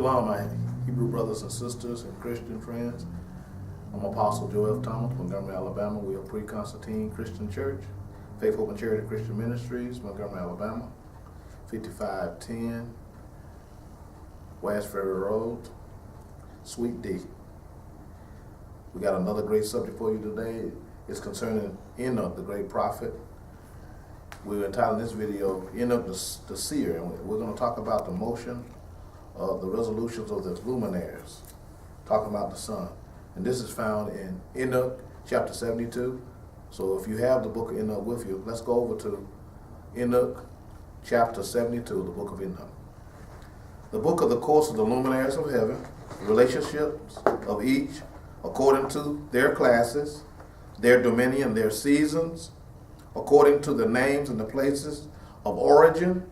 Shalom, my Hebrew brothers and sisters and Christian friends. I'm Apostle Joel Thomas, Montgomery, Alabama. We are Pre-Constantine Christian Church, Faith, Hope, and Charity Christian Ministries, Montgomery, Alabama, 5510 West Ferry Road, Suite D. We got another great subject for you today. It's concerning Enoch, the great prophet. We're entitling this video, Enoch the Seer, and we're going to talk about the motion of the resolutions of the luminaries, talking about the sun. And this is found in Enoch chapter 72. So if you have the book of Enoch with you, let's go over to Enoch chapter 72, the book of Enoch. The book of the course of the luminaries of heaven, relationships of each according to their classes, their dominion, their seasons, according to the names and the places of origin,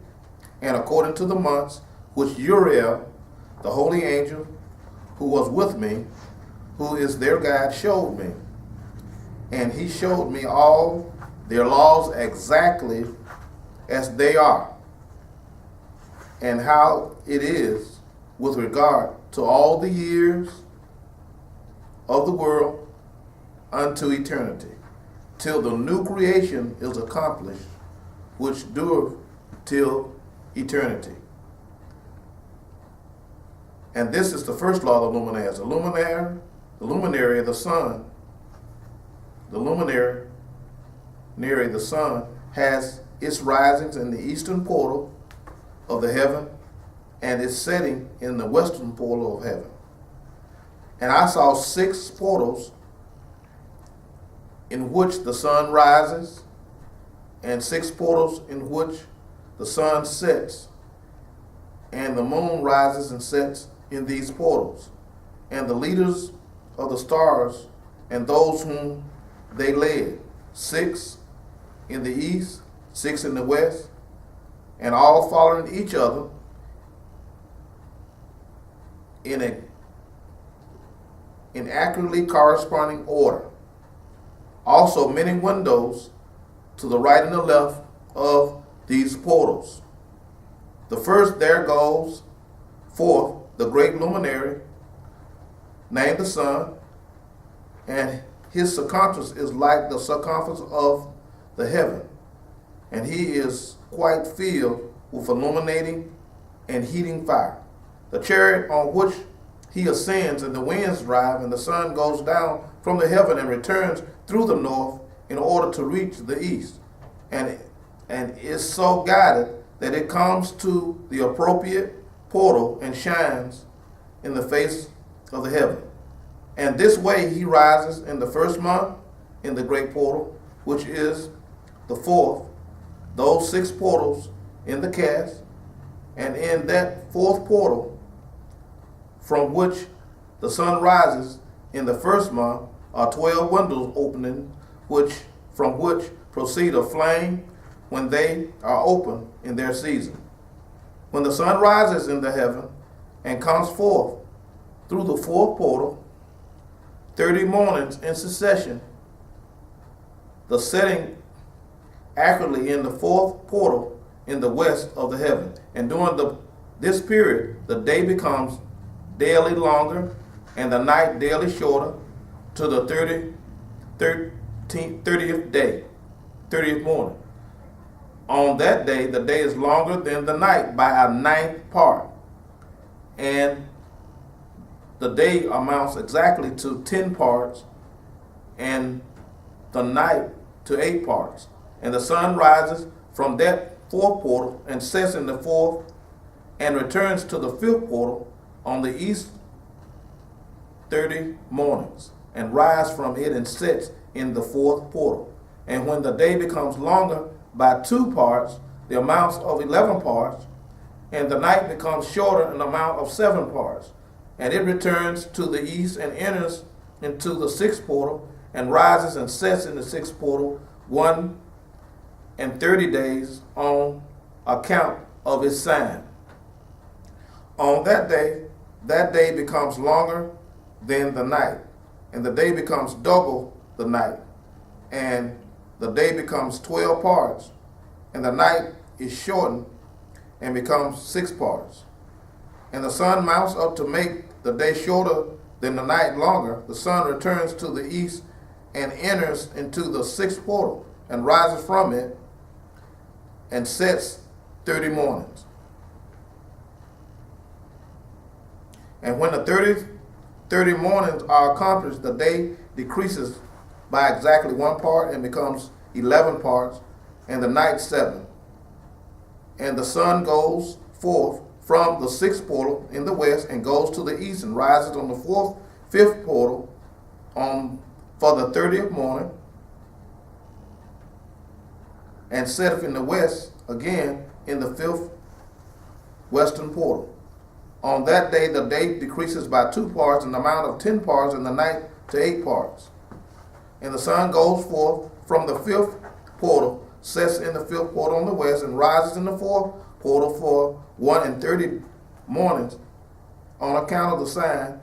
and according to the months, which Uriel, the holy angel, who was with me, who is their guide, showed me. And he showed me all their laws exactly as they are, and how it is with regard to all the years of the world unto eternity, till the new creation is accomplished, which dureth till eternity. And this is the first law of the luminaries. The luminary, the sun, the luminary, the sun, has its risings in the eastern portal of the heaven and its setting in the western portal of heaven. And I saw 6 portals in which the sun rises, and 6 portals in which the sun sets, and the moon rises and sets in these portals, and the leaders of the stars and those whom they led, 6 in the east, 6 in the west, and all following each other in accurately corresponding order. Also many windows to the right and the left of these portals. The first there goes forth the great luminary, named the sun, and his circumference is like the circumference of the heaven, and he is quite filled with illuminating and heating fire. The chariot on which he ascends, and the winds drive, and the sun goes down from the heaven and returns through the north in order to reach the east, and is so guided that it comes to the appropriate portal and shines in the face of the heaven. And this way he rises in the first month in the great portal, which is the fourth, those 6 portals in the cast, and in that 4th portal from which the sun rises in the first month are 12 windows opening, from which proceed a flame when they are open in their season. When the sun rises in the heaven and comes forth through the 4th portal, 30 mornings in succession, the setting accurately in the 4th portal in the west of the heaven. And during this period, the day becomes daily longer and the night daily shorter to the 30th morning. On that day, the day is longer than the night by a 9th part, and the day amounts exactly to 10 parts, and the night to 8 parts. And the sun rises from that 4th portal and sets in the 4th, and returns to the 5th portal on the east 30 mornings, and rise from it and sets in the 4th portal. And when the day becomes longer by 2 parts, the amounts of 11 parts, and the night becomes shorter in amount of 7 parts. And it returns to the east and enters into the 6th portal, and rises and sets in the 6th portal 1 and 30 days on account of its sign. On that day becomes longer than the night, and the day becomes double the night, and the day becomes 12 parts, and the night is shortened and becomes 6 parts. and the sun mounts up to make the day shorter than the night longer, the sun returns to the east and enters into the sixth portal and rises from it and sets 30 mornings. And when the 30 mornings are accomplished, the day decreases by exactly 1 part and becomes 11 parts, and the night 7. And the sun goes forth from the sixth portal in the west and goes to the east and rises on the fifth portal for the 30th morning, and setteth in the west again in the fifth western portal. On that day the day decreases by 2 parts in the amount of 10 parts, and the night to 8 parts. And the sun goes forth from the fifth portal, sets in the fifth portal on the west, and rises in the fourth portal for 1 mornings, on account of the sign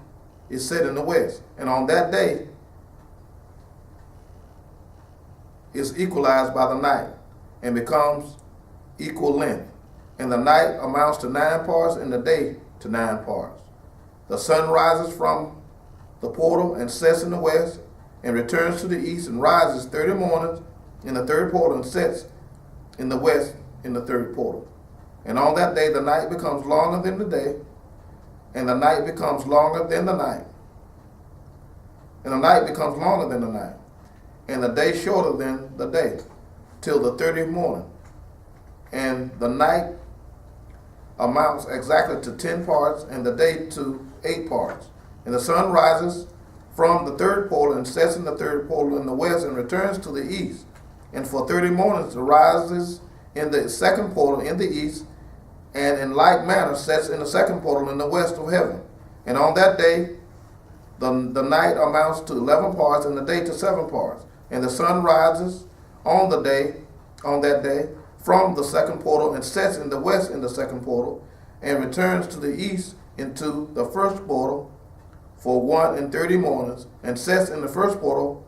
is set in the west. And on that day is equalized by the night, and becomes equal length. And the night amounts to 9 parts, and the day to 9 parts. The sun rises from the portal and sets in the west, and returns to the east, and rises 30 mornings in the third portal, and sets in the west in the third portal. And on that day the night becomes longer than the day, and the night becomes longer than the night. And the night becomes longer than the night, and the day shorter than the day, till the 30th morning. And the night amounts exactly to 10 parts, and the day to 8 parts. And the sun rises from the third portal and sets in the third portal in the west, and returns to the east. And for 30 mornings rises in the second portal in the east, and in like manner sets in the second portal in the west of heaven. And on that day the night amounts to 11 parts, and the day to 7 parts. And the sun rises on that day from the second portal, and sets in the west in the second portal, and returns to the east into the first portal for 1 mornings, and sets in the first portal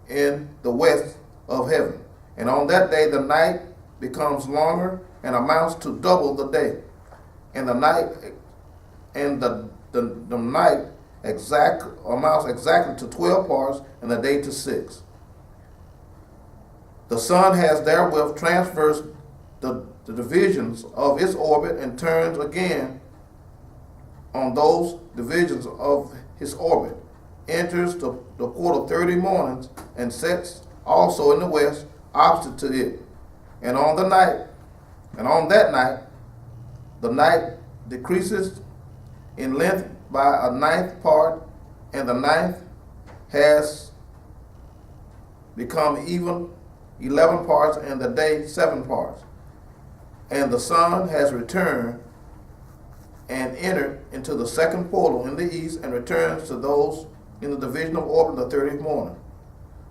in the west of heaven. And on that day the night becomes longer and amounts to double the day, and the night amounts exactly to 12 parts, and the day to 6. The sun has therewith traversed the divisions of its orbit, and turns again on those divisions of his orbit, enters the portal 30 mornings, and sets also in the west opposite to it. And on that night, the night decreases in length by a 9th part, and the 9th has become even 11 parts, and the day 7 parts. And the sun has returned and entered into the second portal in the east, and returns to those in the division of orbit the 30th morning,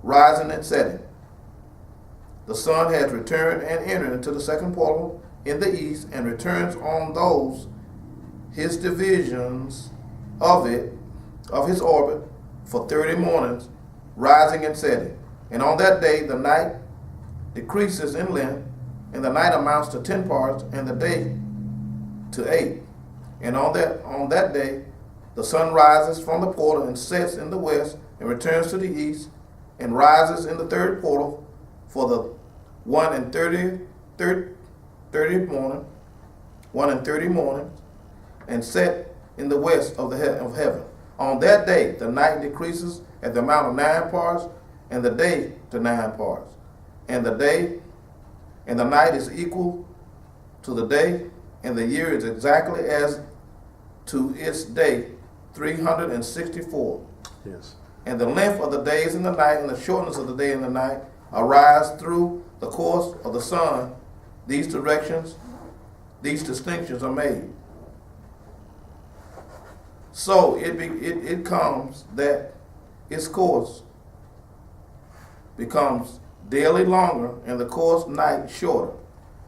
rising and setting. The sun has returned and entered into the second portal in the east, and returns on those his divisions of his orbit for 30 mornings, rising and setting. And on that day the night decreases in length, and the night amounts to 10 parts, and the day to 8. And on that day the sun rises from the portal, and sets in the west, and returns to the east, and rises in the third portal for the 30th morning, 30 mornings, and set in the west of heaven. On that day the night decreases at the amount of 9 parts, and the day to 9 parts. And the night is equal to the day, and the year is exactly as to its day 364. Yes. And the length of the days and the night, and the shortness of the day and the night, arise through the course of the sun. These distinctions are made. So it comes that its course becomes daily longer, and the course night shorter.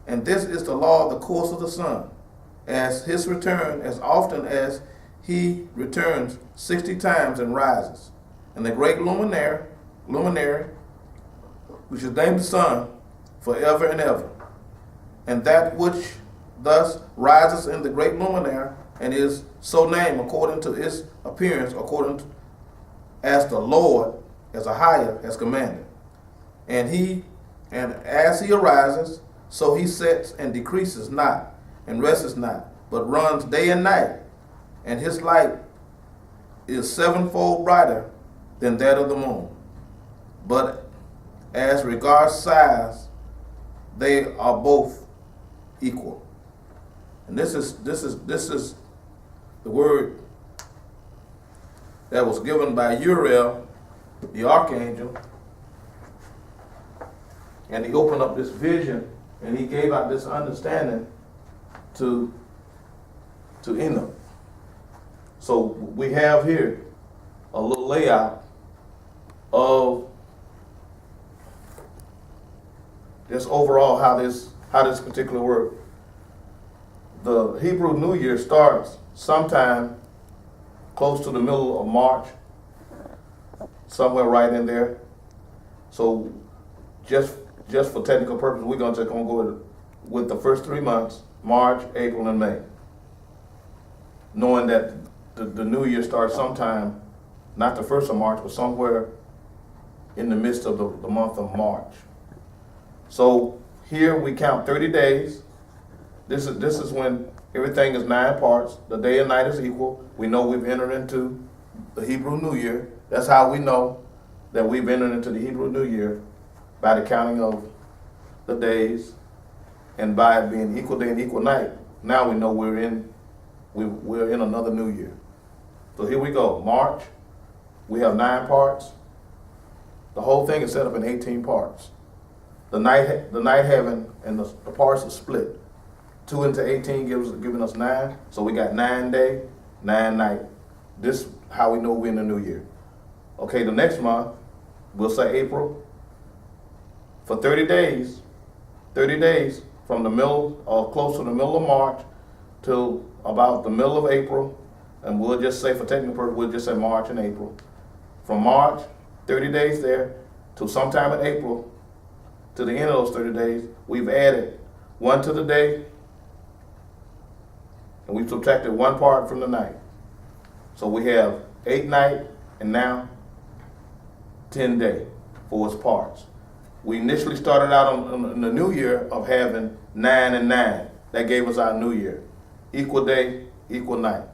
And this is the law of the course of the sun, as his return, as often as he returns 60 times and rises. And the great luminary, which is named the sun, forever and ever. And that which thus rises in the great luminary and is so named according to its appearance, according to, as the Lord, as a higher, has commanded. And as he arises, so he sets and decreases not, and rests not, but runs day and night, and his light is sevenfold brighter than that of the moon. But as regards size, they are both equal. And this is the word that was given by Uriel, the archangel, and he opened up this vision and he gave out this understanding to Enoch. So we have here a little layout of just overall how this particular work. The Hebrew New Year starts sometime close to the middle of March, somewhere right in there. So just for technical purposes, we're going to go with the first 3 months, March, April, and May, knowing that the new year starts sometime, not the 1st of March, but somewhere in the midst of the month of March. So here we count 30 days. This is when everything is 9 parts. The day and night is equal. We know we've entered into the Hebrew New Year. That's how we know that we've entered into the Hebrew New Year, by the counting of the days and by it being equal day and equal night. Now we know we're in another new year. So here we go. March, we have 9 parts. The whole thing is set up in 18 parts. The night heaven and the parts are split. 2 into 18 giving us 9. So we got 9 day, 9 night. This is how we know we're in the new year. Okay, the next month, we'll say April. For 30 days from the middle or close to the middle of March till about the middle of April, and we'll just say for technical purposes, we'll just say March and April. From March, 30 days there, to sometime in April, to the end of those 30 days, we've added 1 to the day, and we've subtracted 1 part from the night. So we have 8 night, and now 10 day for its parts. We initially started out on the new year of having 9 and 9. That gave us our new year. Equal day, equal night.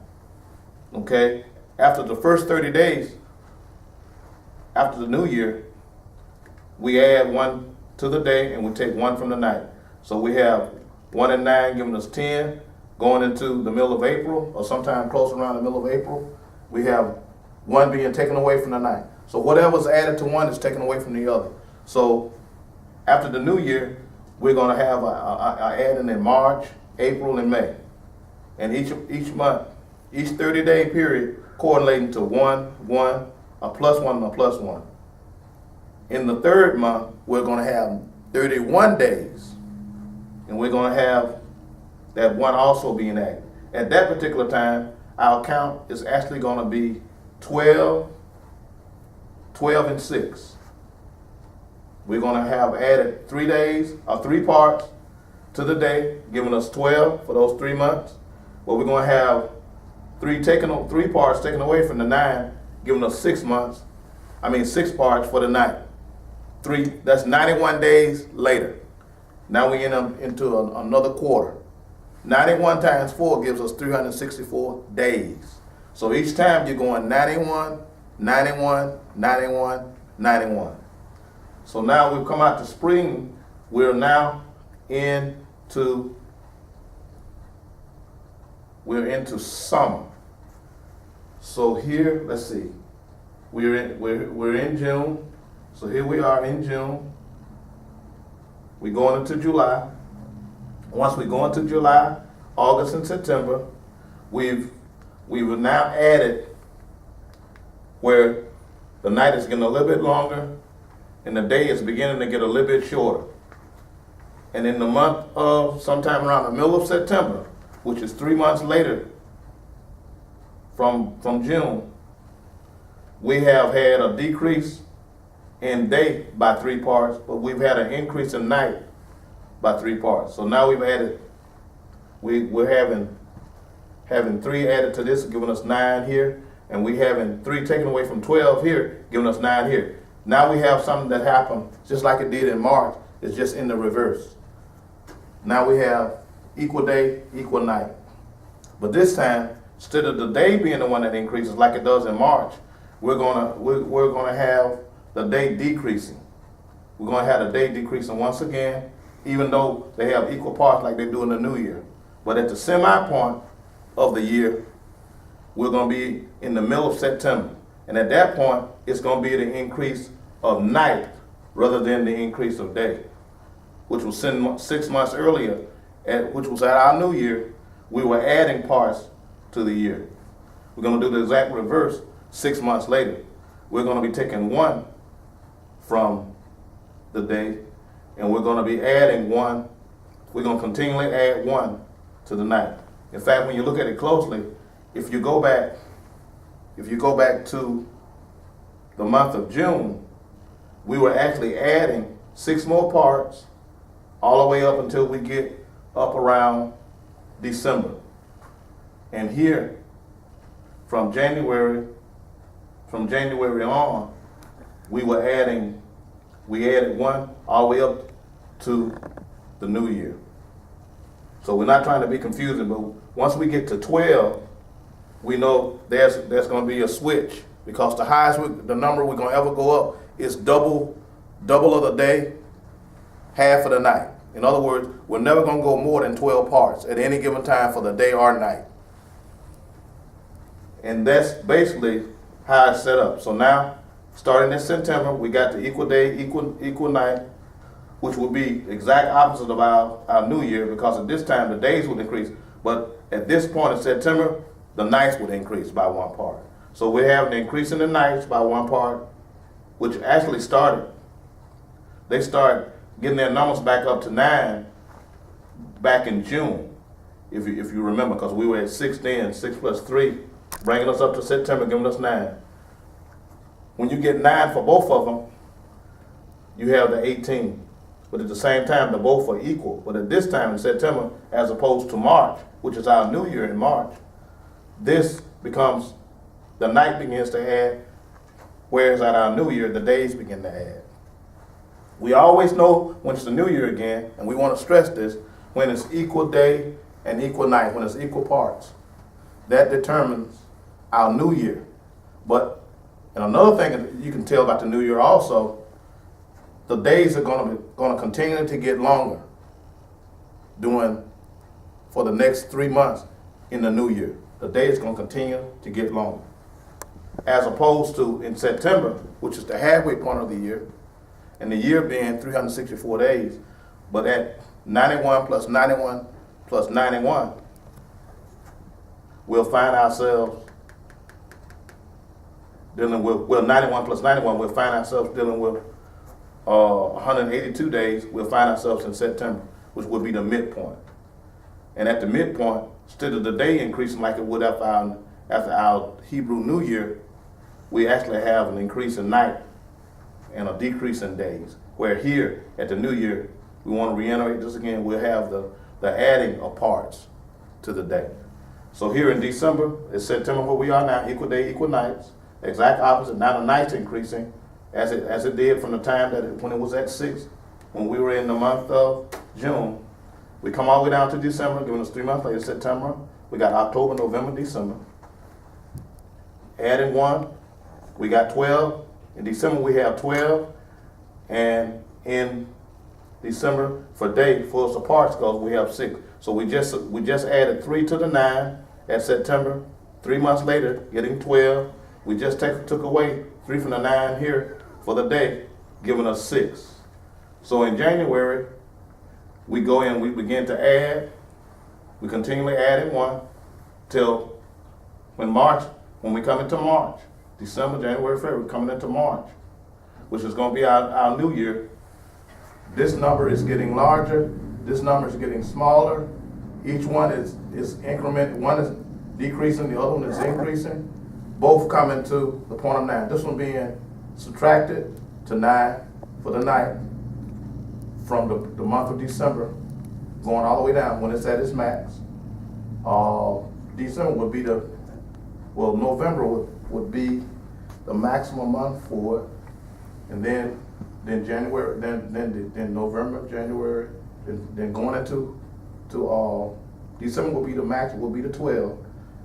Okay? After the first 30 days, after the new year, we add 1 to the day and we take 1 from the night. So we have 1 and 9 giving us 10. Going into the middle of April, or sometime close around the middle of April, we have 1 being taken away from the night. So whatever's added to 1 is taken away from the other. So after the new year, we're going to have a adding in March, April, and May. And each month, each 30-day period correlating to 1, 1, a plus 1, and a plus 1. In the 3rd month, we're going to have 31 days. And we're going to have that 1 also being added. At that particular time, our count is actually going to be 12, 12, and 6. We're going to have added 3 days, or 3 parts to the day, giving us 12 for those 3 months. But we're going to have 3 parts taken away from the 9, giving us 6 months. 6 parts for the night. That's 91 days later. Now we enter into another quarter. 91 times 4 gives us 364 days. So each time you're going 91, 91, 91, 91. So now we've come out to spring. We're now into summer. So here, let's see. We're in June. So here we are in June. We're going into July. Once we go into July, August, and September, we've now added where the night is getting a little bit longer and the day is beginning to get a little bit shorter. And in the month of sometime around the middle of September, which is 3 months later from June, we have had a decrease in day by 3 parts, but we've had an increase in night by 3 parts. So now we've added, we're having having 3 added to this, giving us 9 here, and we having 3 taken away from 12 here, giving us 9 here. Now we have something that happened just like it did in March. It's just in the reverse. Now we have equal day, equal night. But this time, instead of the day being the one that increases like it does in March, we're gonna have the day decreasing. We're gonna have the day decreasing once again, even though they have equal parts like they do in the new year. But at the semi-point of the year, we're gonna be in the middle of September. And at that point, it's gonna be the increase of night rather than the increase of day, which was 6 months earlier, which was at our new year. We were adding parts to the year. We're going to do the exact reverse 6 months later. We're going to be taking 1 from the day, and we're going to be adding 1. We're going to continually add 1 to the night. In fact, when you look at it closely, if you go back to the month of June, we were actually adding 6 more parts all the way up until we get up around December. And here, from January on, we added 1 all the way up to the new year. So we're not trying to be confusing, but once we get to 12, we know there's going to be a switch, because the highest the number we're going to ever go up is double of the day, half of the night. In other words, we're never going to go more than 12 parts at any given time for the day or night. And that's basically how it's set up. So now, starting in September, we got the equal day, equal night, which will be exact opposite of our new year, because at this time the days would increase. But at this point in September, the nights would increase by 1 part. So we're having an increase in the nights by 1 part, which actually they started getting their numbers back up to 9 back in June, if you remember, because we were at 6 then, 6 plus 3, bringing us up to September, giving us 9. When you get 9 for both of them, you have the 18. But at the same time, they're both are equal. But at this time in September, as opposed to March, which is our new year in March, this becomes, the night begins to add, whereas at our new year, the days begin to add. We always know when it's the new year again, and we want to stress this, when it's equal day and equal night, when it's equal parts. That determines our new year. But, and another thing you can tell about the new year also, the days are going to continue to get longer for the next 3 months in the new year. The days are going to continue to get longer. As opposed to in September, which is the halfway point of the year, and the year being 364 days, but at 91 plus 91 plus 91, we'll find ourselves dealing with, 91 plus 91, we'll find ourselves dealing with 182 days. We'll find ourselves in September, which will be the midpoint. And at the midpoint, instead of the day increasing like it would after our Hebrew New Year, we actually have an increase in night and a decrease in days. Where here at the new year, we want to reiterate this again, we'll have the adding of parts to the day. So here in December, it's September where we are now, equal day, equal nights, exact opposite. Now the nights increasing as it did from the time when it was at 6, when we were in the month of June. We come all the way down to December, giving us 3 months later, September. We got October, November, December. Adding 1, we got 12. In December we have 12, and in December for day, for us parts goes, we have 6. So we just added 3 to the 9 at September. 3 months later, getting 12. We just took away 3 from the 9 here for the day, giving us 6. So in January, we go in, we begin to add. We continually adding 1 till when we come into March. December, January, February, coming into March, which is going to be our new year. This number is getting larger. This number is getting smaller. Each one is increment. One is decreasing, the other one is increasing. Both coming to the point of 9. This one being subtracted to 9 for the night from the month of December, going all the way down when it's at its max. December would be November would be the maximum month for it, and then January, then November, January, then going into December will be the max, will be the 12,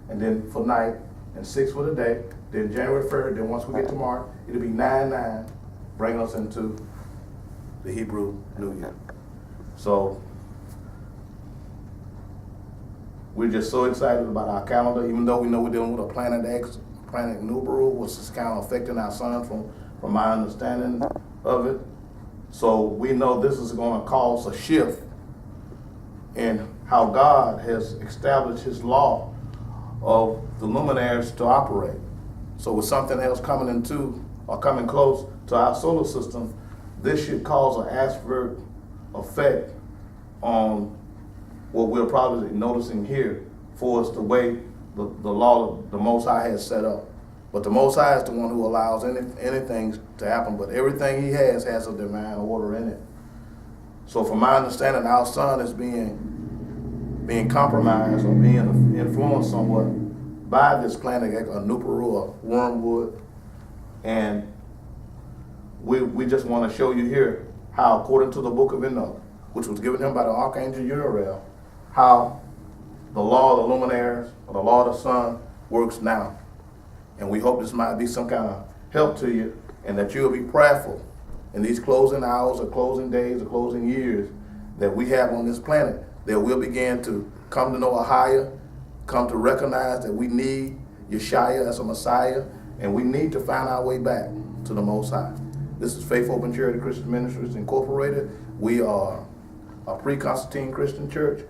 and then for night, and 6 for the day, then January 3rd, then once we get to March, it'll be 9/9, bringing us into the Hebrew New Year. So we're just so excited about our calendar, even though we know we're dealing with a planet X, planet Nibiru, which is kind of affecting our sun from my understanding of it. So we know this is going to cause a shift in how God has established his law of the luminaries to operate. So with something else coming into or coming close to our solar system, this should cause an adverse effect on what we're probably noticing here for us the way the law the Most High has set up. But the Most High is the one who allows anything to happen, but everything he has a divine order in it. So from my understanding, our sun is being compromised or being influenced somewhat by this planet, a Nibiru or wormwood. And we just want to show you here how, according to the book of Enoch, which was given him by the Archangel Uriel, how the law of the luminaries, or the law of the sun, works now. And we hope this might be some kind of help to you, and that you'll be prayerful in these closing hours or closing days or closing years that we have on this planet, that we'll begin to come to know a higher, come to recognize that we need Yeshua as a Messiah, and we need to find our way back to the Most High. This is Faith Open Charity Christian Ministries Incorporated. We are a Pre-Constantine Christian church.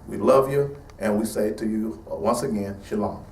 We love you, and we say to you once again, Shalom.